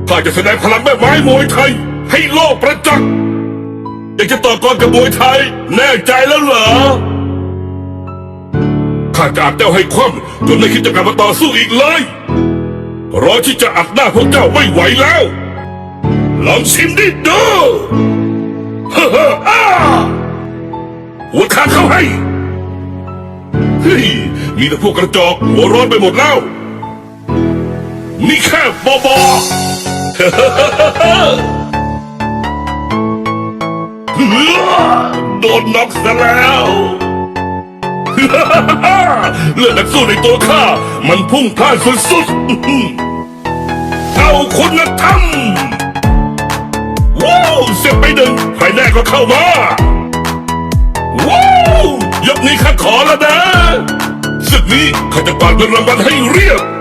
ข้าจะแสดงพลังแม่ไม้มวยไทยให้โลกประจักษ์อยากจะต่อกรกับมวยไทยแน่ใจแล้วเหรอข้าจะอัดเจ้าให้คว่ำจนไม่คิดจะกลับมาต่อสู้อีกเลยรอที่จะอัดหน้าพวกเจ้าไม่ไหวแล้วลองชิมดิดูฮ่าฮ่าอ้าหัวข้างเข้าให้เฮ้ยมีแต่พวกกระจอกหัวร้อนไปหมดแล้วนี่แค่บอบอโดนน็อกซะแล้วเลือดนักสู้ในตัวข้ามันพุ่งพล่านสุดๆเอาคุณธรรมว้าวเสียบไปหนึ่งใครแน่ก็เข้ามาว้าวยกนี้ข้าขอแล้วนะศึกนี้ข้าจะกวาดเงินรางวัลให้เรียบ